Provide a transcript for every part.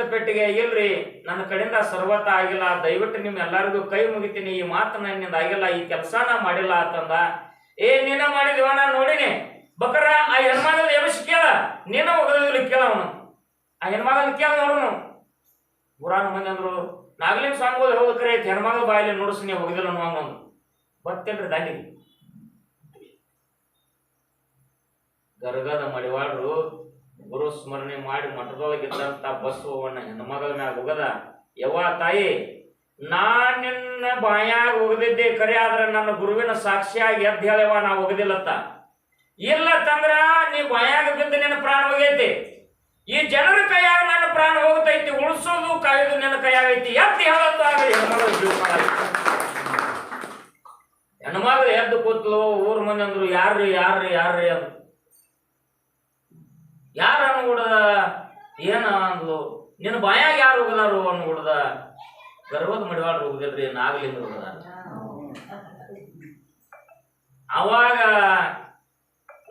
ರಕ್ತ ಪೆಟ್ಟಿಗೆ ಇಲ್ರಿ, ನನ್ನ ಕಡೆಯಿಂದ ಸರ್ವತ ಆಗಿಲ್ಲ, ದಯವಿಟ್ಟು ನಿಮ್ಮೆಲ್ಲರಿಗೂ ಕೈ ಮುಗಿತೀನಿ, ಈ ಮಾತು ನನ್ನಿಂದ ಆಗಿಲ್ಲ, ಈ ಕೆಲಸ ನಾ ಮಾಡಿಲ್ಲ ಅಂತಂದ. ನೀನ ಮಾಡಿದಿವ ನಾನು ನೋಡಿನಿ ಬಕರ, ಆ ಹೆಣ್ಮಗಳ ಎಬಸ್ ಕೇಳ, ನೀನ ಹೋಗೋದಿಲ್ಲ ಕೇಳ, ಅವನು ಆ ಹೆಣ್ಮಗಳನ್ನ ಕೇಳ ನೋಡೋನು. ಪುರಾಣ ಮಂದಿ ಅಂದ್ರು ನಾಗಲಿಂಗ ಸ್ವಾಮಿಗಳು ಹೋಗ್ಕರೆ ಹೆಣ್ಮಗಳ ಬಾಯಲ್ಲಿ ನೋಡಿಸ್ ನೀವು ಹೋಗಿದಿಲ್ಲ ಅನ್ನೋ ಬರ್ತೇನ್ರಿ ದಾಂಡಿಗೆ. ಗರ್ಗದ ಮಡಿವಾಳರು ಗುರು ಸ್ಮರಣೆ ಮಾಡಿ ಮಠದೊಳಗಿದ್ದಂತ ಬಸವಣ್ಣ ಹೆಣ್ಮಗಳ ಮ್ಯಾಗ ಹೋಗದ, ಯವ್ವ ತಾಯಿ ನಾ ನಿನ್ನ ಬಾಯಾಗ ಹೋಗದಿದ್ದೆ ಕರೆ, ಆದ್ರೆ ನನ್ನ ಗುರುವಿನ ಸಾಕ್ಷಿಯಾಗಿ ಎದ್ದು ಹೇಳವ ನಾ ಹೋಗದಿಲ್ಲತ್ತ. ಇಲ್ಲ ತಂದ್ರ ನೀ ಬಾಯಾಗ ಬಿದ್ದು ನಿನ್ನ ಪ್ರಾಣ ಹೋಗೈತಿ, ಈ ಜನರ ಕೈಯಾಗ ನನ್ನ ಪ್ರಾಣ ಹೋಗ್ತೈತಿ, ಉಳಿಸೋದು ಕಾಯೋದು ನಿನ್ನ ಕೈಯಾಗೈತಿ, ಎದ್ದು ಹೇಳತ್ತ. ಹೆಣ್ಮಗಳು ಎದ್ದು ಕೂತ್ಲು. ಊರ್ ಮಂದಿ ಅಂದ್ರು ಯಾರ್ರಿ ಯಾರ್ರಿ ಯಾರ್ರಿ ಅಂದ್ರು. ಯಾರು ಅನ್ಗುಡದ ಏನ ಅಂದ್ಲು, ನಿನ್ನ ಬಾಯಾಗ ಯಾರು ಹೋಗದಾರು ಅನ್ಗುಡದ. ಗರ್ವದ ಮಡಿವಾಳ ಹೋಗದಿಲ್ರಿ, ನಾಗಲಿಂಗ ಹೋಗದ. ಅವಾಗ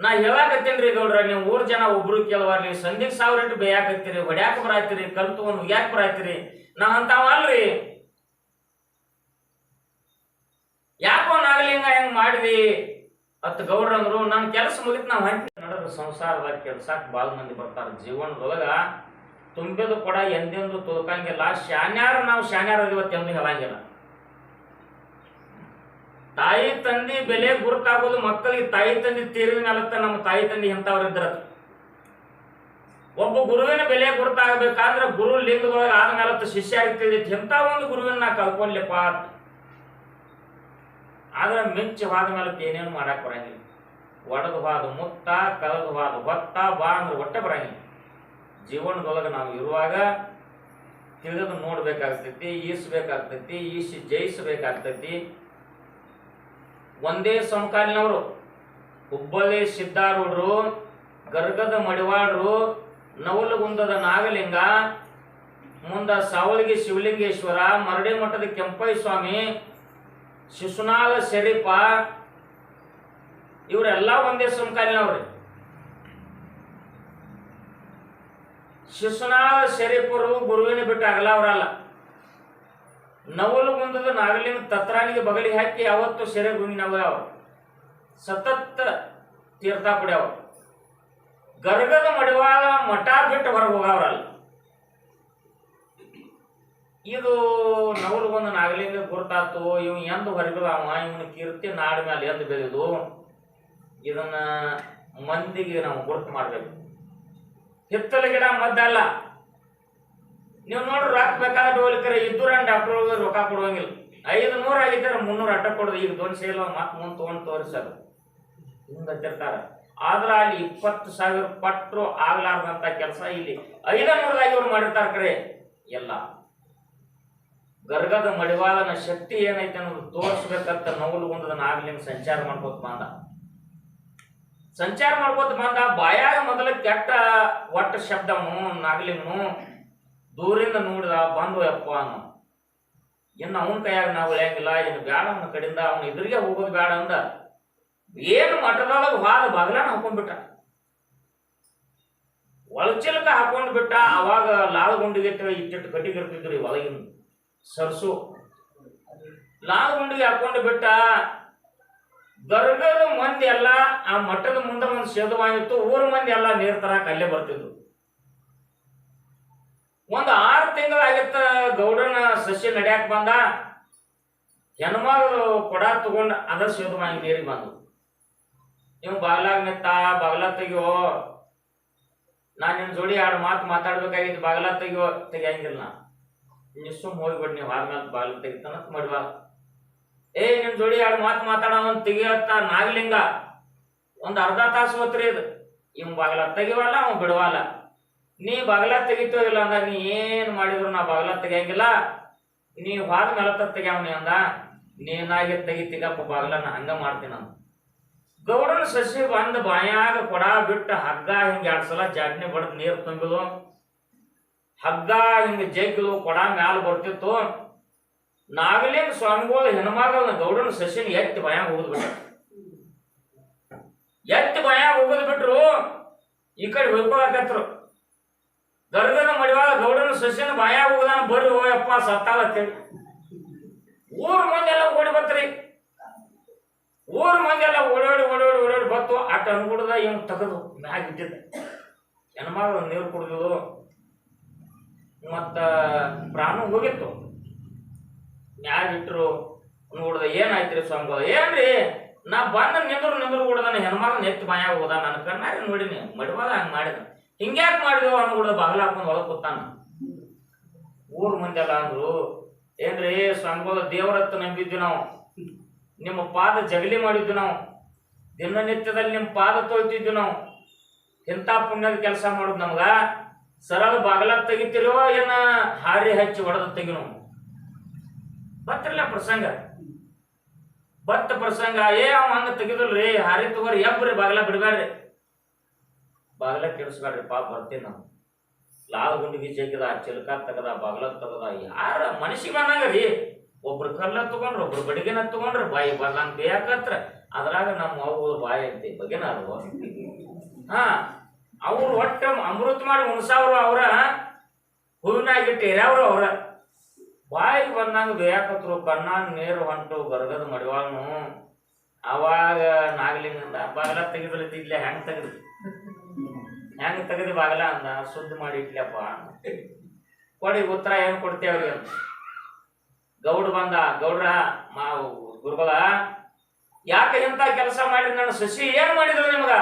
ನಾ ಹೇಳಾಕತ್ತೀನ್ರಿ ಗೌಡ್ರ, ನೀವು 3 ಜನ ಒಬ್ರು ಕೇಳವಾರ್ಲಿ, ಸಂಧಿಗೆ 1000 ಇಟ್ಟು ಬೇಯಾಕತ್ತೀರಿ, ಹೊಡ್ಯಾಕ ಬರಾಯ್ತಿರಿ, ಕಲ್ತು ಒಂದು ಉಗ್ಯಾಕ ಬರಾಯ್ತಿರಿ, ನಾ ಅಂತಾವ ಅಲ್ರಿ. ಯಾಕೋ ನಾಗಲಿಂಗ ಹೆಂಗ್ ಮಾಡಿದಿ ಅತ್ ಗೌಡ್ರ ಅಂದ್ರು. ನನ್ನ ಕೆಲಸ ಮುಗಿತ್ ನಾವು ಹಂಟಿ ನಡೆದ ಸಂಸಾರದಾಗ ಕೆಲ್ಸಾಕ್ ಬಾಳ ಮಂದಿ ಬರ್ತಾರ. ಜೀವನದೊಳಗ ತುಂಬಿದ ಕೊಡ ಎಂದೆಂದು ತುಳ್ಕಂಗಿಲ್ಲ. ಶಾನ್ಯಾರ ನಾವು ಶಾನ್ಯಾರ ಇವತ್ತು ಎಂದು ಹೇಳಂಗಿಲ್ಲ. ತಾಯಿ ತಂದಿ ಬೆಲೆ ಗುರುತಾಗೋದು ಮಕ್ಕಳಿಗೆ ತಾಯಿ ತಂದಿ ತೀರಿದ ಮೇಲತ್ತ ನಮ್ಮ ತಾಯಿ ತಂದಿ ಎಂತವ್ರು ಇದ್ರ. ಒಬ್ಬ ಗುರುವಿನ ಬೆಲೆ ಗುರುತಾಗಬೇಕಾದ್ರೆ ಗುರು ಲಿಂಗದೊಳಗೆ ಆದ ಮೇಲತ್ತ ಶಿಷ್ಯಾರಿಗೆ ತಿಳಿದೈತಿ, ಎಂತ ಒಂದು ಗುರುವಿನ ನಾ ಕಳ್ಕೊಳ್ಲಿಪ್ಪ. ಆದ್ರೆ ಮಿಂಚು ಹೋದ ಮೇಲತ್ತ ಏನೇನು ಮಾಡಕ್ ಬರಂಗಿಲ್ಲ. ಒಡದು ಹೋದ ಮುತ್ತ, ಕಳೆದು ಹೋದ ಹೊತ್ತ, ಬಾ ಅಂದ್ರೆ ಹೊಟ್ಟೆ ಬರಂಗಿಲ್ಲ. ಜೀವನದೊಳಗೆ ನಾವು ಇರುವಾಗ ತಿಳಿದು ನೋಡ್ಬೇಕಾಗ್ತೈತಿ, ಈಸ್ಬೇಕಾಗ್ತೈತಿ, ಈಸಿ ಜಯಿಸಬೇಕಾಗ್ತೈತಿ. ಒಂದೇ ಸಮಕಾಲೀನವರು ಹುಬ್ಬಳ್ಳಿ ಸಿದ್ದಾರೂಢರು, ಗರ್ಗದ ಮಡಿವಾಳರು, ನವಲಗುಂದದ ನಾಗಲಿಂಗ, ಮುಂದ ಸಾವಳಗಿ ಶಿವಲಿಂಗೇಶ್ವರ, ಮರಡಿ ಮಠದ ಕೆಂಪಯ್ಯ ಸ್ವಾಮಿ, ಶಿಶುನಾಳ ಶರೀಫ, ಇವರೆಲ್ಲ ಒಂದೇ ಸಮಕಾಲೀನವ್ರಿ. ಶಿಶುನಾಳ ಶರೀಫರು ಗುರುವಿನ ಬಿಟ್ಟು ಅಗಲವರಲ್ಲ. ನವಲಗುಂದದ ನಾಗಲಿಂಗ ತತ್ರಾಣಿಗೆ ಬಗಲಿ ಹಾಕಿ ಯಾವತ್ತು ಸೆರೆ ಗುಂಗಿನವ ಅವರು ಸತತ ತೀರ್ಥ ಕುಡಿಯವ. ಗರ್ಗದ ಮಡಿವಾಳ ಮಠ ಬಿಟ್ಟು ಹೊರಗೆ ಹೋಗವ್ರಲ್ಲ. ಇದು ನವಲಗುಂದ ನಾಗಲಿಂಗ ಗುರುತಾತು. ಇವ್ ಎಂದು ಹೊರಗಿದಾವ, ಇವನ ಕೀರ್ತಿ ನಾಡ ಮೇಲೆ ಎಂದು ಬೆಳೆದು ಇದನ್ನ ಮಂದಿಗೆ ನಾವು ಗುರುತು ಮಾಡ್ಬೇಕು. ಹಿತ್ತಲ ಗಿಡ ಮದ್ದಲ್ಲ. ನೀವು ನೋಡ್ರಿ, ರೊಕ್ಕ ಬೇಕಾದ್ರೆ ಡೋಲಿಕರ ಇದ್ದೂರ ಡಾಕ್ಟರ್ ರೊಕ್ಕ ಕೊಡುವಂಗಿಲ್ಲ. 500 ಆಗಿದ್ದಾರೆ 300 ಅಟ್ಟ ಕೊಡೋದು. ಈಗ ದೊಡ್ಡ ಸೇಲ್ ಮತ್ತೆ ಮುಂದೆ ತೊಗೊಂಡು ತೋರಿಸೋದು ಹಿಂಗೆ ಹತ್ತಿರ್ತಾರ. ಆದ್ರೆ ಅಲ್ಲಿ 20,000 ಪಟ್ಟರು ಆಗ್ಲಾರ್ದಂತ ಕೆಲಸ ಇಲ್ಲಿ 500 ಇವ್ರು ಮಾಡಿರ್ತಾರ. ಕರೆ ಎಲ್ಲ ಗರ್ಗದ ಮಡಿವಾಳನ ಶಕ್ತಿ ಏನೈತೆ ಅನ್ನೋದು ತೋರಿಸ್ಬೇಕಂತ ನವಲಗುಂದದ ನಾಗಲಿಂಗ ಸಂಚಾರ ಮಾಡ್ಕೋತ ಬಂದ. ಬಾಯಾಗ ಮೊದಲ ಕೆಟ್ಟ ಒಟ್ಟ ಶಬ್ದವನು ನಾಗಲಿಂಗನು ದೂರಿಂದ ನೋಡಿದ, ಬಂದು ಯಪ್ಪ ಅನ್ನ. ಇನ್ನು ಅವನ ಕೈಯಾಗ ನಾವು ಉಳಿಯಂಗಿಲ್ಲ, ಇನ್ನು ಬೇಡ ಅವನ ಕಡೆಯಿಂದ, ಅವನ ಎದುರಿಗೆ ಹೋಗೋದು ಬೇಡ ಅಂದ. ಏನು ಮಠದೊಳಗ ಹಾದ ಬಾಗಲಾನ ಹಾಕೊಂಡ್ಬಿಟ್ಟ, ಒಳಚಿಲಕ ಹಾಕೊಂಡ್ ಬಿಟ್ಟ. ಅವಾಗ ಲಾಳಗುಂಡಿಗೆ ಇಟ್ಟಿಟ್ಟು ಕಟ್ಟಿಗಿರ್ತಿದ್ರಿ ಒಳಗಿನ ಸರ್ಸು, ಲಾಳಗುಂಡಿಗೆ ಹಾಕೊಂಡು ಬಿಟ್ಟ. ಗರ್ಗದ ಮಂದಿ ಎಲ್ಲ ಆ ಮಠದ ಮುಂದೆ ಒಂದು ಸೇದುವಾಗಿತ್ತು. ಊರ ಮಂದಿ ಎಲ್ಲ ನೀರ್ ತರಕ್ ಅಲ್ಲೇ ಬರ್ತಿದ್ರು. ಒಂದು 6 ತಿಂಗಳಾಗಿತ್ತ ಗೌಡನ ಸಸ್ಯ ನಡ್ಯಾಕ ಬಂದ. ಹೆಣ್ಮಗಳು ಕೊಡ ತಗೊಂಡು ಅದ ಸೇದುವಾಗಿ ನೀರಿಗೆ ಬಂದು. ನೀವು ಬಾಗ್ಲಾಗ ನಿಂತ, ಬಾಗ್ಲ ತೆಗಿಯೋ, ನಾನು ನಿನ್ನ ಜೋಡಿ 2 ಮಾತು ಮಾತಾಡ್ಬೇಕಾಗಿತ್ತು, ಬಾಗ್ಲ ತೆಗಿಯಂಗಿಲ್ಲ. ನೀವು ಸುಮ್ಮ ಹೋಗ್ಬಿಡ್, ನೀವು ಆದ್ಮೇಲೆ ಬಾಗ್ಲ ತೆಗಿತಾನ ಮಡಿವಾಳ. ನಿಮ್ ಜೋಡಿ 2 ಮಾತು ಮಾತಾಡೋ ತೆಗಿಯತ್ತ ನಾಗಲಿಂಗ. ಒಂದು ಅರ್ಧ ತಾಸು ಹೊತ್ರಿ ಇದು. ಇವ್ ಬಾಗ್ಲ ತೆಗಿವಲ್ಲ, ಅವ್ ಬಿಡವಲ್ಲ. ನೀ ಬಾಗ್ಲ ತೆಗಿತೋ ಇಲ್ಲ ಅಂದ, ನೀ ಏನ್ ಮಾಡಿದ್ರು ನಾ ಬಾಗ್ಲ ತೆಗಿಯಂಗಿಲ್ಲ, ನೀ ಹಾದ ಮೇಲತ್ತ ತೆಗ್ಯಾವನಿ ಅಂದ. ನೀನಾಗಿ ತೆಗಿತೀಗಪ್ಪ ಬಾಗ್ಲನ, ಹಂಗ ಮಾಡ್ತೀನಿ ಅಂದ. ಗೌಡನ ಸಸಿ ಬಂದ ಬಾಯಾಗ ಕೊಡ ಬಿಟ್ಟು ಹಗ್ಗ ಹಿಂಗ 2 ಸಲ ಜಾಡ್ನಿ ಬಡ್ದು ನೀರು ತುಂಬಿದು. ಹಗ್ಗ ಹಿಂಗ ಜಗ್ಗಿದು, ಕೊಡ ಮ್ಯಾಲ ಬರ್ತಿತ್ತು. ನಾಗಲಿಂಗ ಸ್ವಾಮಿಗಳು ಹೆಣ್ಮಗಳನ್ನ ಗೌಡನ ಸಸಿನ ಎತ್ತಿ ಬಾಯಾಗ ಹೋಗುದ್ ಬಿಟ್ರು. ಈ ಕಡೆ ಹೋಗ್ಕೊಳಕತ್ರು. ಗರ್ಗದ ಮಡಿವಾಳ ಗೌಡನ ಸಸ್ಯನ ಬಾಯಾಗ ಹೋಗದಾನ ಬರ್ರಿ ಹೋಯಪ್ಪ ಸತ್ತಾಳ ಅಂತೇಳಿ ಊರ್ ಮಂದೆಲ್ಲ ಓಡಿ ಬತ್ರಿ. ಊರ್ ಮಂದೆಲ್ಲ ಓಡೋಡಿ ಬತ್ತು. ಅಟ್ ಅನ್ಗುಡ್ದ ಇವ್ ತೆಗೆದು ಮ್ಯಾಗ ಇಟ್ಟಿದ್ದ ಹೆಣ್ಮಗಳು ನೀರು ಕುಡಿದು ಮತ್ತ ಪ್ರಾಣ ಹೋಗಿತ್ತು. ಮ್ಯಾಗ ಇಟ್ರು ನೋಡ್ದ ಏನಾಯ್ತ್ರಿ ಸ್ವಾಮಿಗಳು? ಏನ್ರಿ ನಾ ಬಂದ ನಿಂದ್ರು ಕೂಡದಾನ ಹೆಣ್ಮಗನ ಎತ್ತು ಬಾಯಾಗ ಹೋದ. ನನ್ನ ಕಣ್ಣಾರಿ ನೋಡಿನಿ ಮಡಿವಾದ ಹಂಗ ಮಾಡಿದ. ಹಿಂಗ್ಯಾಕ್ ಮಾಡಿದೆವು ಅನ್ಗುಡ್ದ ಬಾಗಿಲ ಹಾಕೊಂಡ್ ಒಳಗ್ ಕೂತಾನ. ಊರ್ ಮಂದೆಲ್ಲ ಅಂದ್ರು ಏನ್ರಿ ಸ್ವಾಮಿಗಳು ದೇವರತ್ತು ನಂಬಿದ್ವಿ ನಾವು, ನಿಮ್ಮ ಪಾದ ಜಗಲಿ ಮಾಡಿದ್ವಿ ನಾವು, ದಿನನಿತ್ಯದಲ್ಲಿ ನಿಮ್ಮ ಪಾದ ತೊಳ್ತಿದ್ವಿ ನಾವು, ಇಂಥ ಪುಣ್ಯದ ಕೆಲಸ ಮಾಡುದು ನಮ್ಗ ಸರಳ ಬಾಗಲ ತೆಗಿತಿರೋ ಏನ ಹಾರಿ ಹಚ್ಚಿ ಹೊಡೆದ ತೆಗಿ ನಾವು ಬತ್ತಿರಲ್ಲ ಪ್ರಸಂಗ ಬತ್ತ ಪ್ರಸಂಗ. ಅವ ಹಂಗ ತೆಗಿದಲ್ರಿ ಹಾರಿ ತಗೋರಿ ಎಬ್ರಿ ಬಾಗಲ ಬಿಡ್ಬೇಡ್ರಿ, ಬಾಗಲ ಕೆಡಿಸ್ಬೇಡ್ರಿ ಪಾಪ ಬರ್ತೀನಿ ನಾವು. ಲಾಲ್ ಗುಂಡಿಗೆ ಜಗ್ಗದ ಚಿಲ್ಕ ತಗದ ಬಾಗಲ ತಗದ ಯಾರ ಮನಸ್ಸಿಗೆ ಬಂದಂಗ ರೀ. ಒಬ್ರು ಕಲ್ಲ ತಗೊಂಡ್ರು, ಒಬ್ರು ಬಡಿಗೆನ ತಗೊಂಡ್ರ ಬಾಯಿ ಬರ್ಲಂಗ್ ಬೇಕತ್ರ. ಅದ್ರಾಗ ನಮ್ಮ ಅವು ಬಾಯಿ ಐತಿ ಬಗೆನಾರು ಅವ್ರು ಒಟ್ಟ ಅಮೃತ ಮಾಡಿ ಉಣಸಾವ್ರು ಅವ್ರ ಹೂವಿನಾಗಿಟ್ಟು ಎರ್ಯಾವ್ರು ಅವ್ರ ಬಾಯಿಗೆ ಬಂದಂಗ ಬೇಕತ್ರು. ಕಣ್ಣಾಗ ನೀರು ಹೊಂಟು ಗರ್ಗದ ಮಡಿವಾಳ್ನು. ಅವಾಗ ನಾಗಲಿಂಗಂದ ಬಾಗಲ ತೆಗೆದಿಲ್ಲ ಹೆಂಗ್ ತೆಗದಿ ಬಾಗಲ ಅಂದ. ಶುದ್ಧ ಮಾಡಿ ಇಟ್ಲಪ್ಪ ಕೊಡಿ ಉತ್ತರ ಏನ್ ಕೊಡ್ತೇವ್ರಿ ಅಂತ. ಗೌಡ ಬಂದ. ಗೌಡ್ರ ಗುರುಗಳ ಯಾಕೆ ಇಂತ ಕೆಲಸ ಮಾಡಿದ್? ನನ್ನ ಸಸಿ ಏನ್ ಮಾಡಿದ್ರು ನಿಮ್ಗ?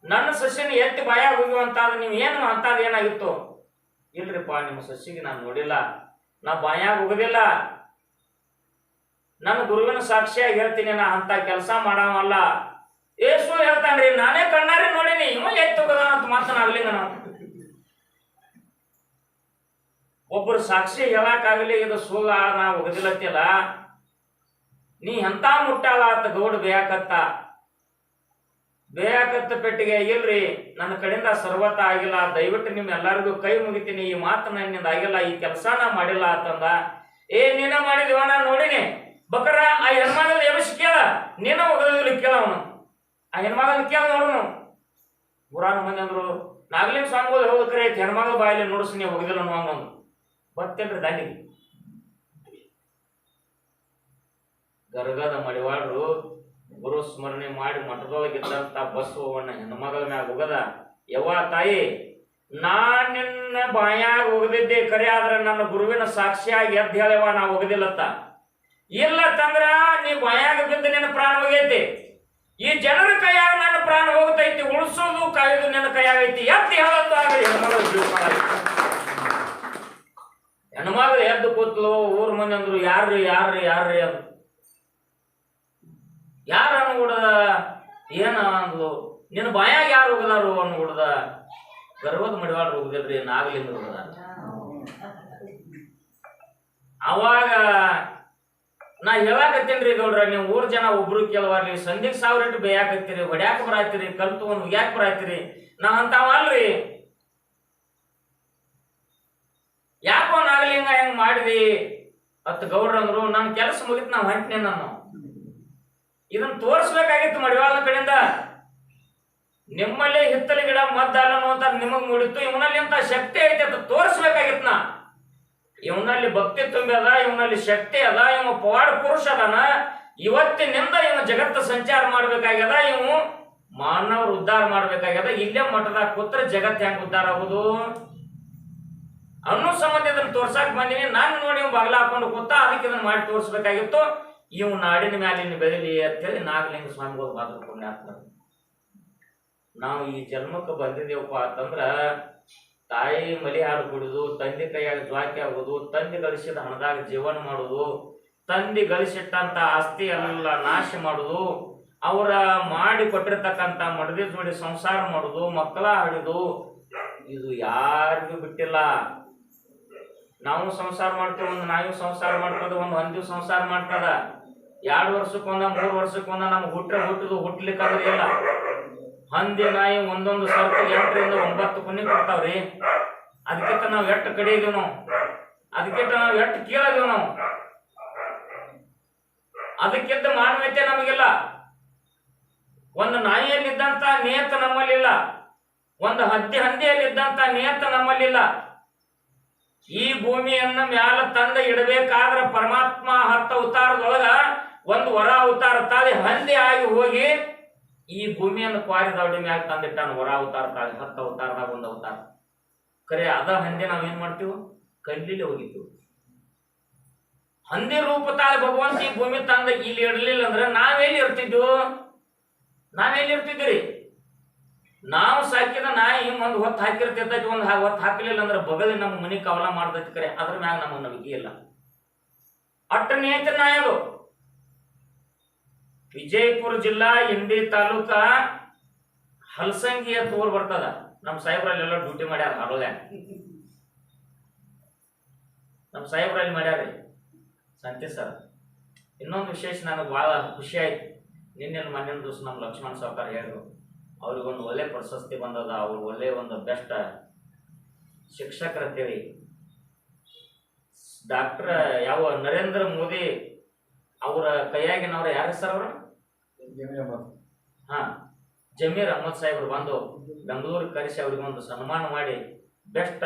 ನನ್ನ ಸಸಿನ ಎತ್ತಿ ಬಾಯಾಗ ಹೋಗುವಂತಾದ ನೀವ್ ಏನು ಅಂತಾದ ಏನಾಗಿತ್ತು? ಇಲ್ರಿಪ್ಪ ನಿಮ್ಮ ಸಸಿಗೆ ನಾನು ನೋಡಿಲ್ಲ, ನಾ ಬಾಯಾಗ ಹೋಗುದಿಲ್ಲ, ನನ್ನ ಗುರುವಿನ ಸಾಕ್ಷಿಯಾಗಿ ಹೇಳ್ತೀನಿ ನಾ ಅಂತ ಕೆಲಸ ಮಾಡವಲ್ಲ. ಏಸು ಹೇಳ್ತಾನ್ರಿ, ನಾನೇ ಕಣ್ಣಾರಿ ನೋಡಿನಿ ಇವ ಎತ್ತಿ ಹೋಗದ ಅಂತ ಮಾತನಾಗ್ಲಿಂಗ ನಾವು. ಒಬ್ಬರು ಸಾಕ್ಷಿ ಹೇಳಕ್ಕಾಗಲಿ ಇದು ಸುಳ್ಳ ನಾ ಒಗದಿಲ್ಲತ್ತಿಲ್ಲ, ನೀ ಎಂತ ಮುಟ್ಟಾಳ ಅಂತ ಗೌಡ ಬೇಕತ್ತ ಪೆಟ್ಟಿಗೆ. ಇಲ್ರಿ ನನ್ನ ಕಡೆಯಿಂದ ಸರ್ವತ ಆಗಿಲ್ಲ, ದಯವಿಟ್ಟು ನಿಮ್ ಎಲ್ಲರಿಗೂ ಕೈ ಮುಗಿತೀನಿ, ಈ ಮಾತು ನನ್ನಿಂದ ಆಗಿಲ್ಲ, ಈ ಕೆಲಸ ನಾ ಮಾಡಿಲ್ಲ ಅಂತಂದ. ನೀನ ಮಾಡಿದಿವ ನಾ ನೋಡಿನಿ ಬಕರ. ಆ ಹೆಣ್ಮಗಲ್ ಎಬಸಿ ಕೇಳ, ನೀನ ಒಗದಿಲ್ಲ ಕೇಳ. ಅವನು ಆ ಹೆಣ್ಮಗಲ್ ಕೇಳ ನೋಡನು. ಪುರಾಣ ಮಂದಿ ಅಂದ್ರು ನಾಗಲಿಂಗ ಸ್ವಾಮಿಗಳು ಹೋಗ್ಕರೆ ಹೆಣ್ಮಗಳ ಬಾಯಲ್ಲಿ ನೋಡಿಸ್ ನೀವು ಒಗದಿಲ್ಲ ಅನ್ನುವಂಗ ಬರ್ತೇನ್ರಿ ದಾಂಡಿಗೆ. ಗರ್ಗದ ಮಡಿವಾಡ್ರು ಗುರು ಸ್ಮರಣೆ ಮಾಡಿ ಮಠದೊಳಗಿದ್ದಂತ ಬಸವಣ್ಣ ಹೆಣ್ಮಗಳ ಮ್ಯಾಗ ಹೋಗದ. ಯವ್ವ ತಾಯಿ, ನಾನ್ ನಿನ್ನ ಬಾಯಾಗ ಹೋಗದಿದ್ದೆ ಕರೆ, ಆದ್ರೆ ನನ್ನ ಗುರುವಿನ ಸಾಕ್ಷಿಯಾಗಿ ಎದ್ದು ಹೇಳವ ನಾ ಹೋಗದಿಲ್ಲತ್ತ. ಇಲ್ಲ ತಂದ್ರ ನೀ ಬಾಯಾಗ ಬಿದ್ದು ನಿನ್ನ ಪ್ರಾಣ ಹೋಗೈತಿ, ಈ ಜನರ ಕೈಯಾಗ ನನ್ನ ಪ್ರಾಣ ಹೋಗ್ತೈತಿ, ಉಳಿಸೋದು ಕಾಯೋದು ನಿನ್ನ ಕೈಯಾಗೈತಿ ಎದ್ದು ಹೇಳತ್ತು. ಆಗ ಹೆಣ್ಮಗಳು ಎದ್ದು ಕೂತ್ಲು. ಊರ್ ಮಂದಿ ಅಂದ್ರು ಯಾರ್ರಿ ಅದು ಯಾರು ಅನ್ಗುಡದ ಏನ ಅಂದ್ಲು. ನಿನ್ನ ಬಾಯಾಗ ಯಾರು ಹೋಗದಾರು ಅನ್ಗುಡ್ದ. ಗರ್ವದ ಮಡಿವಾಡ್ರು ಹೋಗುದಿಲ್ರಿ, ನಾಗಲಿಂಗ ಹೋಗದ. ಅವಾಗ ನಾ ಹೇಳಾಕತ್ತೇನ್ರಿ ಗೌಡ್ರ, ನೀವು ಊರ್ ಜನ ಒಬ್ರು ಕೇಳವಾರ್ಲಿ, ಸಂಧಿಗ್ 1000 ಇಟ್ಟು ಬೇಯಾಕತ್ತೀರಿ, ಹೊಡ್ಯಾಕ ಬರಾತಿರಿ, ಕಲ್ ತಗೊಂಡ್ ಉಗ್ಯಾಕ ಬರಾತಿರಿ. ನಾ ಅಂತಾವ ಅಲ್ರಿ. ಯಾಕೋ ನಾಗಲಿಂಗ ಹೆಂಗ್ ಮಾಡಿದಿ ಅತ್ ಗೌಡ್ರ ಅಂದ್ರು. ನನ್ನ ಕೆಲಸ ಮುಗಿತ್ ನಾ ಹೊಂಟ್ನೆ. ನಾನು ಇದನ್ನ ತೋರಿಸ್ಬೇಕಾಗಿತ್ತು ಮಡಿವಾಳನ ಕಡೆಯಿಂದ. ನಿಮ್ಮಲ್ಲಿ ಹಿತ್ತಲ ಗಿಡ ಮದ್ದಲ್ಲ ಅಂತ ನಿಮಗ್ ನೋಡಿತ್ತು, ಇವನಲ್ಲಿ ಅಂತ ಶಕ್ತಿ ಐತೆ ಅಂತ ತೋರಿಸ್ಬೇಕಾಗಿತ್ತು. ನಾ ಇವನಲ್ಲಿ ಭಕ್ತಿ ತುಂಬ್ಯದ, ಇವನಲ್ಲಿ ಶಕ್ತಿ ಅದ, ಇವ ಪವಾಡ ಪುರುಷ ಅದಾನ. ಇವತ್ತಿನಿಂದ ಇವ ಜಗತ್ತು ಸಂಚಾರ ಮಾಡ್ಬೇಕಾಗ್ಯದ, ಇವು ಮಾನವರು ಉದ್ಧಾರ ಮಾಡ್ಬೇಕಾಗ್ಯದ. ಇಲ್ಲೇ ಮಠದಾಗ ಕೂತ್ರೆ ಜಗತ್ ಹೆಂಗ್ ಉದ್ಧಾರ ಆಗುದು ಅನ್ನೋ ಸಂಬಂಧ ಇದನ್ನ ತೋರ್ಸಾಕ್ ಬಂದಿನಿ. ನಾನು ನೋಡಿ ಇವ್ ಬಾಗ್ಲ ಹಾಕೊಂಡು ಕೂತ, ಅದಕ್ಕೆ ಇದನ್ನ ಮಾಡಿ ತೋರಿಸ್ಬೇಕಾಗಿತ್ತು. ಇವು ನಾಡಿನ ಮ್ಯಾಲಿನ ಬೆಳಲಿ ಅಂತೇಳಿ ನಾಗಲಿಂಗ ಸ್ವಾಮಿಗಳು ಬಾದ್ರು ಪುಣ್ಯಾತ್ಮ. ನಾವು ಈ ಜನ್ಮಕ್ಕೆ ಬಂದಿದ್ದೇವಪ್ಪ ಅಂತಂದ್ರ ತಾಯಿ ಮಲಿ ಹಾಲು ಕುಡಿದು, ತಂದೆ ಕೈಯಾಗ ಜ್ವಾಕಿ ಆಗುದು, ತಂದೆ ಗಳಿಸಿದ ಹಣದಾಗ ಜೀವನ ಮಾಡುದು, ತಂದೆ ಗಳಿಸಿಟ್ಟಂತ ಆಸ್ತಿ ಎಲ್ಲ ನಾಶ ಮಾಡುದು, ಅವರ ಮಾಡಿ ಕೊಟ್ಟಿರ್ತಕ್ಕಂಥ ಮಡದಿ ಜೋಡಿ ಸಂಸಾರ ಮಾಡುದು, ಮಕ್ಕಳ ಹಾಡಿದು, ಇದು ಯಾರಿಗೂ ಬಿಟ್ಟಿಲ್ಲ. ನಾವು ಸಂಸಾರ ಮಾಡ್ತೇವೆ, ಒಂದು ನಾಯಿ ಸಂಸಾರ ಮಾಡ್ತದ, ಒಂದು ಹಂದಿ ಸಂಸಾರ ಮಾಡ್ತದ. 2 ವರ್ಷಕ್ಕೊಂದ 3 ವರ್ಷಕ್ಕೊಂದ ನಮ್ಗೆ ಹುಟ್ಲಿಕ್ಕಾದ್ರೆ ಇಲ್ಲ. ಹಂದಿ ನಾಯಿ ಒಂದೊಂದು ಸರ್ತಿ 8 ರಿಂದ 9 ಪುಣ್ಯ ಕೊಡ್ತಾವ್ರಿ. ಅದಕ್ಕಿಂತ ನಾವು ಎಟ್ಟು ಕಡಿಯಿದೀವಿ, ನಾವು ಅದಕ್ಕಿಂತ ನಾವು ಎಟ್ಟು ಕೀಳದೀವಿ. ನಾವು ಅದಕ್ಕಿಂತ ಮಾನವೀಯತೆ ನಮಗಿಲ್ಲ. ಒಂದು ನಾಯಿಯಲ್ಲಿದ್ದಂತ ನೇತ ನಮ್ಮಲ್ಲಿಲ್ಲ. ಒಂದು ಹಂದಿಯಲ್ಲಿದ್ದಂತ ನಿಯತ ನಮ್ಮಲ್ಲಿಲ್ಲ. ಈ ಭೂಮಿಯನ್ನ ಮ್ಯಾಲ ತಂದ ಇಡಬೇಕಾದ್ರ ಪರಮಾತ್ಮ 10 ಅವತಾರದೊಳಗ ಒಂದು ವರ ಅವತಾರ ತಾಳಿ ಹಂದಿ ಆಗಿ ಹೋಗಿ ಈ ಭೂಮಿಯನ್ನು ಕ್ವಾರಿ ದೌಡಿ ಮ್ಯಾಗ ತಂದಿಟ್ಟಾನ. ವರ ಅವತಾರ ತಾಳಿ 10 ಅವತಾರದಾಗ ಒಂದು ಅವತಾರ ಕರೆ ಅದ ಹಂದಿ ನಾವೇನ್ ಮಾಡ್ತೀವಿ, ಕಲ್ಲಿಲಿ ಹೋಗಿತೀವಿ. ಹಂದಿ ರೂಪ ತಾಳಿ ಭಗವಂತ ಈ ಭೂಮಿ ತಂದ ಇಲ್ಲಿ ಇಡಲಿಲ್ಲ ಅಂದ್ರೆ ನಾವೆಲ್ಲಿ ಇರ್ತಿದ್ರಿ? ನಾವು ಸಾಕಿದ ನಾಯಿ ಒಂದು ಹೊತ್ತು ಹಾಕಿರ್ತೈತಿ, ಒಂದು ಹೊತ್ತು ಹಾಕಲಿಲ್ಲ ಅಂದ್ರೆ ಬಗಲಿ ನಮ್ಮ ಮನಿ ಕವಲ ಮಾಡ್ತೈತಿ. ಕರೆ ಅದ್ರ ಮ್ಯಾಗ ನಮಗೆ ನಂಬಿಕೆ ಇಲ್ಲ. ಅಟ್ಟ ನಿಯತ ನಾಯಿ ಅದು. ವಿಜಯಪುರ ಜಿಲ್ಲಾ ಇಂಡಿ ತಾಲೂಕ ಹಲಸಂಗಿಯ ತೋರ್ ಬರ್ತದ. ನಮ್ಮ ಸಾಹೇಬ್ರಲ್ಲೆಲ್ಲ ಡ್ಯೂಟಿ ಮಾಡ್ಯಾರ. ಹಾರೋದ್ಯಾಗ ನಮ್ಮ ಸಾಹೇಬ್ರಲ್ಲಿ ಮಾಡ್ಯಾರ್ರಿ ಸಂತೆ ಸರ್. ಇನ್ನೊಂದು ವಿಶೇಷ ನನಗೆ ಬಹಳ ಖುಷಿ ಆಯ್ತು. ನಿನ್ನೆ ಮನೆಯ ದಿವಸ ನಮ್ಮ ಲಕ್ಷ್ಮಣ ಸಾವ್ಕಾರ ಹೇಳಿದ್ರು, ಅವ್ರಿಗೊಂದು ಒಳ್ಳೆ ಪ್ರಶಸ್ತಿ ಬಂದದ, ಅವ್ರು ಒಳ್ಳೆ ಒಂದು ಬೆಸ್ಟ್ ಶಿಕ್ಷಕರಂತೇಳಿ. ಡಾಕ್ಟರ್ ಯಾವ ನರೇಂದ್ರ ಮೋದಿ ಅವರ ಕೈಯಾಗಿನವ್ರ ಯಾರು ಸರ್ ಅವರು? ಜಮೀರ್ ಅಹಮದ್ ಸಾಹೇಬ್ರು ಬಂದು ಬೆಂಗಳೂರಿಗೆ ಕರೆಸಿ ಅವ್ರಿಗೊಂದು ಸನ್ಮಾನ ಮಾಡಿ ಬೆಸ್ಟ್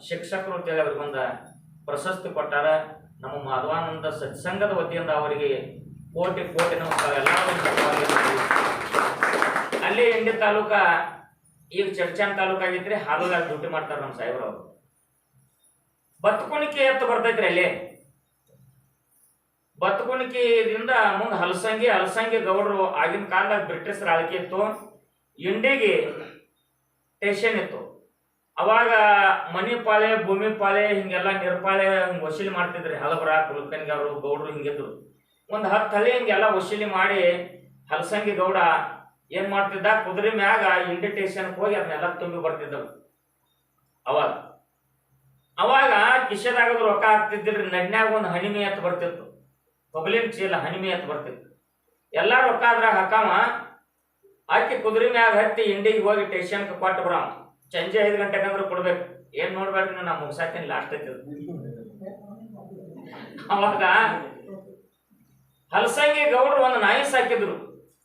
ಶಿಕ್ಷಕರು ಅಂತೇಳಿ ಅವ್ರಿಗೊಂದು ಪ್ರಶಸ್ತಿ ಕೊಟ್ಟಾರ. ನಮ್ಮ ಮಾಧವಾನಂದ ಸತ್ಸಂಗದ ವತಿಯಿಂದ ಅವರಿಗೆ ಕೋಟಿ ನಮಸ್ಕಾರ. ಅಲ್ಲಿ ಇಂಡಿ ತಾಲೂಕ ಈಗ ಚರ್ಚಾನ್ ತಾಲೂಕ ಆಗೈತ್ರಿ. ಹಾಲುದಾಗ ಡ್ಯೂಟಿ ಮಾಡ್ತಾರ ನಮ್ಮ ಸಾಹೇಬ್ರವ್ರು. ಬತ್ಕುಣಿಕೆ ಎತ್ತು ಬರ್ತೈತ್ರಿ. ಅಲ್ಲಿ ಬತ್ಕುಣಿಕೆಯಿಂದ ಮುಂದೆ ಹಲಸಂಗಿ ಗೌಡರು ಆಗಿನ ಕಾಲದಾಗ ಬ್ರಿಟಿಷರ ಆಳ್ಕೆ ಇತ್ತು. ಇಂಡಿಗೆ ಸ್ಟೇಷನ್ ಇತ್ತು. ಅವಾಗ ಮನಿ ಪಾಳೆ, ಭೂಮಿ ಪಾಳೆ, ಹಿಂಗೆಲ್ಲ ನಿರ್ಪಾಳೆ ಹಿಂಗೆ ವಸೂಲಿ ಮಾಡ್ತಿದ್ರಿ. ಹಲಬರ, ಕುಲಕರ್ಣಿ ಅವರು, ಗೌಡರು ಹಿಂಗಿದ್ರು. ಒಂದು 10 ಹಳಿ ಹಿಂಗೆಲ್ಲ ವಸೂಲಿ ಮಾಡಿ ಹಲಸಂಗಿ ಗೌಡ ಏನ್ ಮಾಡ್ತಿದ್ದ, ಕುದುರೆ ಮ್ಯಾಗ ಇಂಡಿ ಸ್ಟೇಷನ್ಗೆ ಹೋಗಿ ಅದನ್ನೆಲ್ಲ ತುಂಬಿ ಬರ್ತಿದ್ದವು. ಅವಾಗ ಕಿಶೆದಾಗದು ರೊಕ್ಕ ಹಾಕ್ತಿದ್ದಿಲ್ರಿ. ನಡ್ನ್ಯಾಗ ಒಂದು ಹಣಿಮೆ ಎತ್ತು ಬರ್ತಿತ್ತು, ಪಬ್ಲಿನ್ ಚೀಲ ಹಣಿಮೆ ಎತ್ತು ಬರ್ತಿತ್ತು. ಎಲ್ಲ ರೊಕ್ಕ ಅದ್ರಾಗ ಹಾಕಾಮ ಆಕಿ ಕುದುರೆ ಮ್ಯಾಗ ಹತ್ತಿ ಇಂಡಿಗೆ ಹೋಗಿ ಸ್ಟೇಷನ್ಗೆ ಕೊಟ್ಟು ಬರ. ಸಂಜೆ 5 ಗಂಟೆಗಂದ್ರೆ ಕೊಡ್ಬೇಕು. ಏನ್ ನೋಡ್ಬೇಡ್ರಿ, ನಾ ಮುಗ್ಸಾತೀನಿ ಲಾಸ್ಟ್ ಐತಿ. ಅವಾಗ ಹಲಸಂಗಿ ಗೌಡ್ರು ಒಂದು ನಾಯಿ ಸಾಕಿದ್ರು.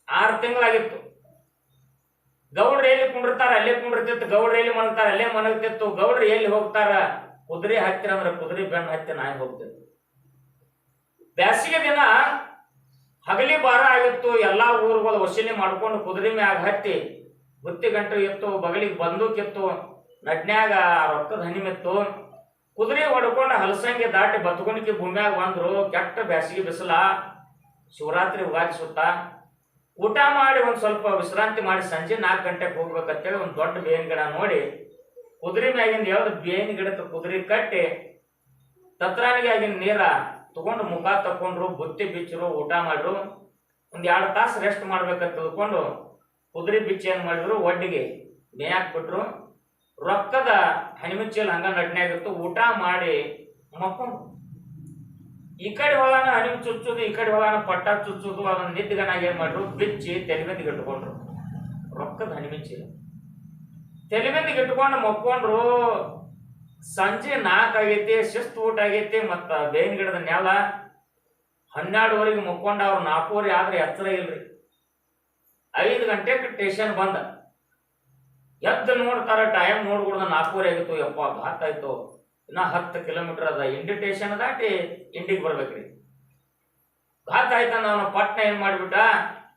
6 ತಿಂಗಳಾಗಿತ್ತು. ಗೌಡ್ರು ಎಲ್ಲಿ ಕುಂಡಿರ್ತಾರ ಅಲ್ಲೇ ಕುಂಡಿರ್ತಿತ್ತು, ಗೌಡ್ರು ಎಲ್ಲಿ ಮನಗ್ತಾರ ಅಲ್ಲೇ ಮನಗ್ತಿತ್ತು. ಗೌಡ್ರು ಎಲ್ಲಿ ಹೋಗ್ತಾರ ಕುದುರೆ ಹತ್ತಿರ ಅಂದ್ರೆ ಕುದುರೆ ಬೆನ್ನ ಹತ್ತಿ ನಾಯಿ ಹೋಗ್ತಿತ್ತು. ಬ್ಯಾಸಿಗೆ ದಿನ ಹಗಲಿ ಬಾರ ಆಗಿತ್ತು. ಎಲ್ಲಾ ಊರುಗಳು ವಸೂಲಿ ಮಾಡ್ಕೊಂಡು ಕುದುರೆ ಮ್ಯಾಗ ಹತ್ತಿ ಗುತ್ತಿ ಗಂಟು ಇತ್ತು, ಬಗಲಿಗೆ ಬಂದೂಕ್ ಇತ್ತು, ನಡ್ನ್ಯಾಗ ರೊಕ್ಕದ ಹನಿಮಿತ್ತು. ಕುದುರೆ ಹೊಡ್ಕೊಂಡು ಹಲಸಂಗಿ ದಾಟಿ ಬತ್ಕೊಣಿಕೆ ಭೂಮ್ಯಾಗ ಬಂದ್ರು. ಕೆಟ್ಟ ಬ್ಯಾಸಿಗೆ ಬಿಸಿಲ, ಶಿವರಾತ್ರಿ ಉಗಾದಿ ಸುತ್ತ. ಊಟ ಮಾಡಿ ಒಂದ್ ಸ್ವಲ್ಪ ವಿಶ್ರಾಂತಿ ಮಾಡಿ ಸಂಜೆ 4 ಗಂಟೆಗೆ ಹೋಗ್ಬೇಕಂತೇಳಿ ಒಂದು ದೊಡ್ಡ ಬೇವಿನ ಗಿಡ ನೋಡಿ ಕುದುರೆ ಮ್ಯಾಗಿಂದ ಯಾವ್ದು ಬೇವಿನ ಗಿಡಕ್ಕೆ ಕುದುರೆ ಕಟ್ಟಿ ತತ್ರಾನಿಗೆ ಆಗಿನ ನೀರ ತಗೊಂಡು ಮುಖ ತಕೊಂಡ್ರು, ಬುತ್ತಿ ಬಿಚ್ಚರು, ಊಟ ಮಾಡ್ರು. ಒಂದ್ 2 ತಾಸು ರೆಸ್ಟ್ ಮಾಡ್ಬೇಕಂತ ತಿಳ್ಕೊಂಡು ಕುದುರೆ ಬಿಚ್ಚಿ ಏನ್ ಮಾಡಿದ್ರು, ಒಡ್ಡಿಗೆ ಮೇಯಾಕ್ ಬಿಟ್ರು. ರೊಕ್ಕದ ಹಣಿಮಿಚ್ಚಲ್ ಹಂಗ ನಡ್ನ್ಯಾಗಿತ್ತು. ಊಟ ಮಾಡಿ ಮಕ್ಕೊಂಡು ಈ ಕಡೆ ಹೊಳನ ಹಣಿಮಿ ಚುಚ್ಚುದು, ಈ ಕಡೆ ಹೊಳನ ಪಟ್ಟ ಚುಚ್ಚುದು. ಅದನ್ನ ನಿದ್ದಿಗನಾಗ ಏನ್ ಮಾಡ್ರು, ಬಿಚ್ಚಿ ತೆಲಿಬಂದಿಗೆ ಇಟ್ಕೊಂಡ್ರು. ರೊಕ್ಕದ ಹಣಿಮಿಚ್ಚಿ ತೆಲಿಬಂದಿಗೆ ಇಟ್ಕೊಂಡು ಮಕ್ಕೊಂಡ್ರು. ಸಂಜೆ 4 ಆಗೈತಿ, ಶಿಸ್ತು ಊಟ ಆಗೈತಿ. ಮತ್ತ ಬೇವಿನ ಗಿಡದ ನೆಲ 12ವರೆಗೆ ಮಕ್ಕೊಂಡ. ಅವ್ರು 4ವರೆ ಆದ್ರೆ ಎಚ್ಚರ ಇಲ್ರಿ. 5 ಗಂಟೆಗೆ ಸ್ಟೇಷನ್ ಬಂದ. ಎದ್ದು ನೋಡ್ತಾರ, ಟೈಮ್ ನೋಡ್ಕೊಡ್ದ 4ವರೆ ಆಗಿತ್ತು. ಯಪ್ಪ ಘಾತ ಆಯ್ತು. ಇನ್ನ 10 ಕಿಲೋಮೀಟರ್ ಅದ. ಇಂಡಿ ಸ್ಟೇಷನ್ ದಾಟಿ ಇಂಡಿಗೆ ಬರ್ಬೇಕ್ರಿ. ಘಾತ ಆಯ್ತಂದ ಅವನ ಪಟ್ನ ಏನ್ ಮಾಡ್ಬಿಟ್ಟ,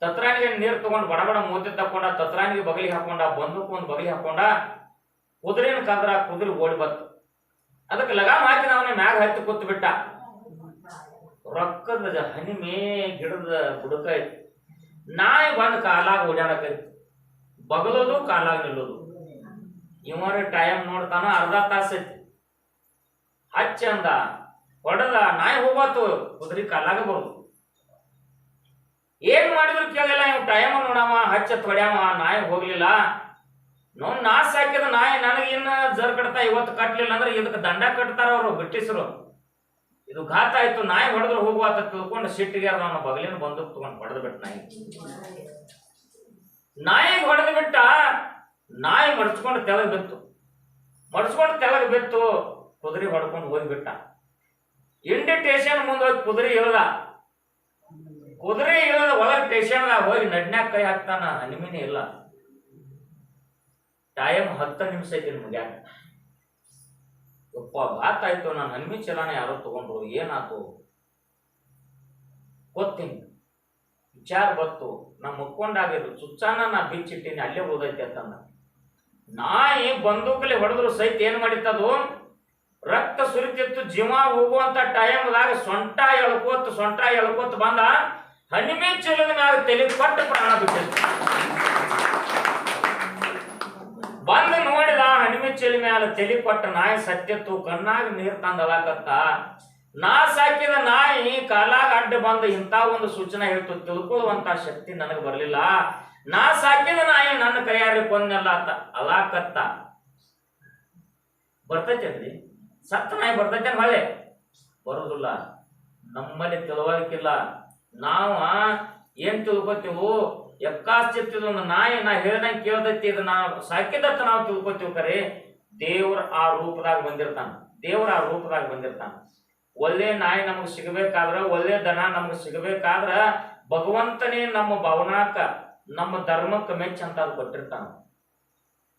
ತತ್ರಾನಿಗೆ ನೀರ್ ತಗೊಂಡ್ ಬಡಬಡ ಮೂತಿ ತಕೊಂಡ, ತತ್ರಾನಿಗೆ ಬಗಲಿಗೆ ಹಾಕೊಂಡ, ಬಂದೂಕ್ ಒಂದು ಬಗಲಿಗೆ ಹಾಕೊಂಡ. ಕುದುರೆನ ಕದ್ರ ಕುದುರೆ ಓಡಿ ಬತ್ತು. ಅದಕ್ಕೆ ಲಗಾಮ್ ಹಾಕಿ ಅವನ ಮ್ಯಾಗ ಹತ್ತಿ ಕೂತ್ ಬಿಟ್ಟ. ರೊಕ್ಕದ ಹನಿಮೆ ಗಿಡದ ಬುಡಕ ಐತಿ. ನಾಯಿ ಬಂದ್ ಕಾಲಾಗ ಓಡಾಡಕೈತಿ, ಬಗಲೋದು ಕಾಲಾಗ ನಿಲ್ಲೋದು. ಇವರ ಟೈಮ್ ನೋಡ್ತಾನ, ಅರ್ಧ ತಾಸ ಐತಿ. ಹಚ್ಚಂದ ಹೊಡೆದ, ನಾಯಿ ಹೋಗ್ಬಾತು, ಕುದುರೆ ಕಾಲಾಗ ಬರುದು. ಏನ್ ಮಾಡಿದ್ರು ಕೇಳಿಲ್ಲ. ಇವ್ ಟೈಮ್ ನೋಡವ, ಹಚ್ಚ ತೊಡ್ಯಾವ, ನಾಯಿ ಹೋಗ್ಲಿಲ್ಲ. ನೋಡ್ ನಾ ಸಾಕಿದ ನಾಯಿ ನನಗಿನ್ನ ಜರ್ ಕಟ್ತಾ, ಇವತ್ತು ಕಟ್ಲಿಲ್ಲ ಅಂದ್ರೆ ಇದಕ್ಕೆ ದಂಡ ಕಟ್ತಾರ ಅವರು ಬ್ರಿಟಿಷರು. ಇದು ಘಾತ ಆಯ್ತು, ನಾಯಿ ಹೊಡೆದ್ರು ಹೋಗುವಾತ ತಿಳ್ಕೊಂಡು ಸಿಟ್ಟಿಗೆ ಅವನ ಬಗಲಿನ ಬಂದೂಕ್ ತಗೊಂಡು ಹೊಡೆದು ಬಿಟ್ಟ. ನಾಯಿಗೆ ಹೊಡೆದು ಬಿಟ್ಟ. ನಾಯಿ ಮಡ್ಸ್ಕೊಂಡು ತೆಳಗ್ ಬಿತ್ತು. ಕುದುರೆ ಹೊಡ್ಕೊಂಡು ಹೋಗ್ಬಿಟ್ಟ. ಇಂಡಿ ಸ್ಟೇಷನ್ ಮುಂದೆ ಹೋಗಿ ಕುದುರೆ ಇಳ್ದ. ಒಳಗೆ ಸ್ಟೇಷನ್ ಹೋಗಿ ನಡ್ನ್ಯಾಗ ಕೈ ಹಾಕ್ತಾನ, ಹನಿಮಿನೇ ಇಲ್ಲ. ಟೈಮ್ 10 ನಿಮಿಷ ಐತಿ ನಿಮ್ಗೆ. ಯಪ್ಪ ಆತಾಯ್ತು, ನಾನು ಹನುಮಿ ಚಲಾನ ಯಾರೋ ತಗೊಂಡ್ರು, ಏನಾತು ಗೊತ್ತೀನಿ, ವಿಚಾರ ಬತ್ತು. ನಾ ಮುಕ್ಕೊಂಡಾಗಿದ್ದು ಚುಚ್ಚಾನ ನಾ ಬಿಚ್ಚಿಟ್ಟಿನಿ, ಅಲ್ಲೇ ಓದೈತಿ ಅಂತಂದ. ನಾಯಿ ಬಂದೂಕಲ್ಲಿ ಹೊಡೆದ್ರು ಸಹಿತ ಏನ್ ಮಾಡಿತ್ತದು, ರಕ್ತ ಸುರಿತಿತ್ತು. ಜೀವ ಹೋಗುವಂತ ಟೈಮ್ದಾಗ ಸೊಂಟ ಎಳ್ಕೋತ ಬಂದ ಹನುಮಿ ಚೀಲದ ಮ್ಯಾಗ ತಲೆ ಕೊಟ್ಟು ಪ್ರಾಣ ಬಿಟ್ಟಿತ್ತು. ಬಂದು ನೋಡಿದ ಹನುಮಿ ಚೀಲ ಮ್ಯಾಲ ತಲೆ ಕೊಟ್ಟ ನಾಯಿ ಸತ್ಯತ್ತು. ಕಣ್ಣಾಗ ನೀರ್ ತಂದಲಾಕತ್ತ. ನಾ ಸಾಕಿದ ನಾಯಿ ಕಾಲಾಗ ಅಡ್ಡ ಬಂದು ಇಂಥ ಒಂದು ಸೂಚನೆ ಹೇಳ್ತು, ತಿಳ್ಕೊಳ್ಳುವಂತ ಶಕ್ತಿ ನನಗೆ ಬರಲಿಲ್ಲ. ನಾ ಸಾಕಿದ ನಾಯಿ ನನ್ನ ಕೈಯಾರಿ ಕೊಂದಲ್ಲ ಅಂತ ಅಲಾಕತ್ತ. ಬರ್ತೈತೇನ್ರಿ? ಸತ್ತ ನಾಯಿ ಬರ್ತೈತೇನ್ ಮಳೆ? ಬರುದಿಲ್ಲ. ನಮ್ಮಲ್ಲಿ ತಿಳುವಳಿಕಿಲ್ಲ. ನಾವ ಏನ್ ತಿಳ್ಕೊತೀವು, ಎಕ್ಕಾಸ್ತಿತ್ತು ಒಂದು ನಾಯಿ ನಾ ಹೇಳ್ದಂಗೆ ಕೇಳ್ದೈತಿ, ಇದು ನಾ ಸಾಕಿದತ್ತ ನಾವು ತಿಳ್ಕೊತೀವಿ. ಕರೆ ದೇವ್ರ ಆ ರೂಪದಾಗ ಬಂದಿರ್ತಾನ. ಒಳ್ಳೆ ನಾಯಿ ನಮಗೆ ಸಿಗಬೇಕಾದ್ರ, ಒಳ್ಳೆ ದನ ನಮಗೆ ಸಿಗಬೇಕಾದ್ರ ಭಗವಂತನೇ ನಮ್ಮ ಭಾವನಾಕ ನಮ್ಮ ಧರ್ಮಕ್ಕೆ ಮೆಚ್ಚ ಅಂತ ಅದು ಕೊಟ್ಟಿರ್ತಾನ.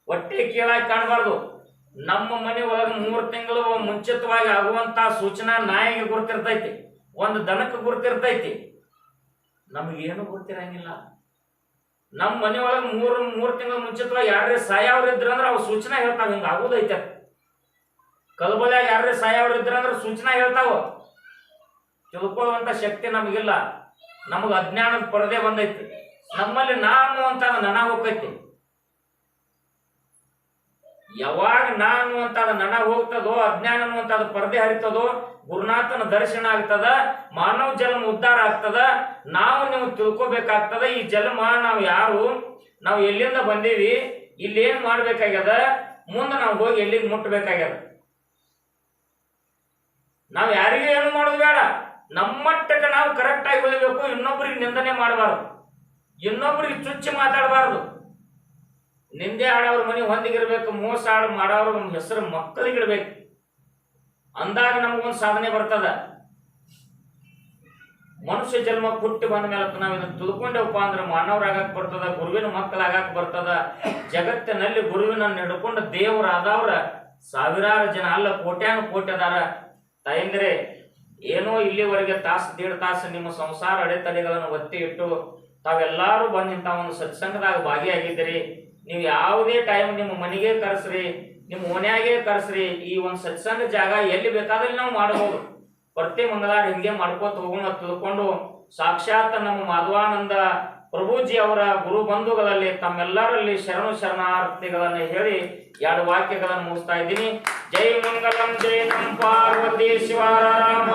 ಹೊಟ್ಟೆ ಕೀಳಾಗಿ ಕಾಣಬಾರ್ದು. ನಮ್ಮ ಮನೆ ಒಳಗೆ 3 ತಿಂಗಳು ಮುಂಚಿತವಾಗಿ ಆಗುವಂತ ಸೂಚನಾ ನಾಯಿಗೆ ಗುರ್ತಿರ್ತೈತಿ, ಒಂದು ದನಕ್ಕೆ ಗುರ್ತಿರ್ತೈತಿ, ನಮಗೇನು ಗುರ್ತಿರಂಗಿಲ್ಲ. ನಮ್ಮ ಮನೆ ಒಳಗೆ 3 ತಿಂಗಳು ಮುಂಚಿತವಾಗಿ ಯಾರೇ ಸಾಯವ್ರು ಇದ್ರಂದ್ರೆ ಅವು ಸೂಚನಾ ಹೇಳ್ತಾವ, ಹಿಂಗ ಆಗುದೈತೆ. ಕಲ್ಬಲ್ಯಾಗ ಯಾರೇ ಸಾಯವ್ರು ಇದ್ರಂದ್ರೆ ಸೂಚನಾ ಹೇಳ್ತಾವ. ತಿಳ್ಕೊಳ್ಳುವಂತ ಶಕ್ತಿ ನಮಗಿಲ್ಲ. ನಮಗ ಅಜ್ಞಾನದ ಪರದೆ ಬಂದೈತಿ. ನಮ್ಮಲ್ಲಿ ನಾನು ಅಂತ ನನ ಹೋಗ್ತೈತಿ. ಯಾವಾಗ ನಾನು ಅಂತ ನನ ಹೋಗ್ತದೋ, ಅಜ್ಞಾನ ಅಂತ ಪರದೆ ಹರಿತದೋ, ಗುರುನಾಥನ ದರ್ಶನ ಆಗ್ತದ, ಮಾನವ ಜನ್ಮ ಉದ್ಧಾರ ಆಗ್ತದ. ನೀವು ತಿಳ್ಕೊಬೇಕಾಗ್ತದ, ಈ ಜನ್ಮ ನಾವು ಯಾರು, ನಾವು ಎಲ್ಲಿಂದ ಬಂದೀವಿ, ಇಲ್ಲಿ ಏನ್ ಮಾಡ್ಬೇಕಾಗ್ಯದ, ಮುಂದೆ ನಾವು ಹೋಗಿ ಎಲ್ಲಿಗೆ ಮುಟ್ಟಬೇಕಾಗ್ಯದ. ನಾವು ಯಾರಿಗೂ ಏನು ಮಾಡೋದು ಬೇಡ. ನಮ್ಮಟ್ಟಕ್ಕೆ ನಾವು ಕರೆಕ್ಟ್ ಆಗಿ ಉಳಿಬೇಕು. ಇನ್ನೊಬ್ರಿಗೆ ನಿಂದನೆ ಮಾಡಬಾರ್ದು, ಇನ್ನೊಬ್ರಿಗೆ ಚುಚ್ಚಿ ಮಾತಾಡಬಾರ್ದು. ನಿಂದೆ ಆಡೋರ ಮನೆ ಹೊಂದಿಗಿರ್ಬೇಕು, ಮೋಸ ಮಾಡೋರು ನಮ್ಮ ಹೆಸರು ಮಕ್ಕಳಿಗಿಡ್ಬೇಕು. ಅಂದಾಗ ನಮಗೊಂದು ಸಾಧನೆ ಬರ್ತದ. ಮನುಷ್ಯ ಜನ್ಮ ಹುಟ್ಟಿ ಬಂದ ಮೇಲೆ ನಾವು ಇದನ್ನು ತಿಳ್ಕೊಂಡೇವಪ್ಪ ಅಂದ್ರೆ ಮಾನವರಾಗಕ್ಕೆ ಬರ್ತದ, ಗುರುವಿನ ಮಕ್ಕಳಾಗಕ್ಕೆ ಬರ್ತದ. ಜಗತ್ತಿನಲ್ಲಿ ಗುರುವಿನ ಹಿಡ್ಕೊಂಡು ದೇವರಾದವ್ರ ಸಾವಿರಾರು ಜನ ಅಲ್ಲ, ಕೋಟ್ಯಾನು ಕೋಟಿ ಅದಾರ. ತಾಯಂದ್ರೆ ಏನೋ ಇಲ್ಲಿವರೆಗೆ ತಾಸು 1.5 ತಾಸು ನಿಮ್ಮ ಸಂಸಾರ ಅಡೆತಡೆಗಳನ್ನು ಒತ್ತಿ ಇಟ್ಟು ತಾವೆಲ್ಲರೂ ಬಂದು ಇಂಥ ಒಂದು ಸತ್ಸಂಗದಾಗ ಭಾಗಿಯಾಗಿದ್ದೀರಿ. ನೀವು ಯಾವುದೇ ಟೈಮ್ ನಿಮ್ಮ ಮನೆಗೆ ಕರೆಸ್ರಿ, ನಿಮ್ಮ ಓನ್ಯಾಗೆ ಕರೆಸ್ರಿ. ಈ ಒಂದು ಸತ್ಸಂಗ ಜಾಗ ಎಲ್ಲಿ ಬೇಕಾದಲ್ಲಿ ನಾವು ಮಾಡಬಹುದು. ಪ್ರತಿ ಮಂಗಳವಾರ ಹಿಂಗೆ ಮಾಡ್ಕೋತ ಹೋಗೋಣ ತಿಳ್ಕೊಂಡು ಸಾಕ್ಷಾತ್ ನಮ್ಮ ಮಾಧವಾನಂದ ಪ್ರಭುಜಿ ಅವರ ಗುರು ಬಂಧುಗಳಲ್ಲಿ ತಮ್ಮೆಲ್ಲರಲ್ಲಿ ಶರಣಾರ್ಥಿಗಳನ್ನು ಹೇಳಿ 2 ವಾಕ್ಯಗಳನ್ನು ಮುಗಿಸ್ತಾ ಇದ್ದೀನಿ. ಜೈ ಮಂಗಲಂ ಜೈ ನಂ ಪಾರ್ವತಿ ಶಿವರಾಮ.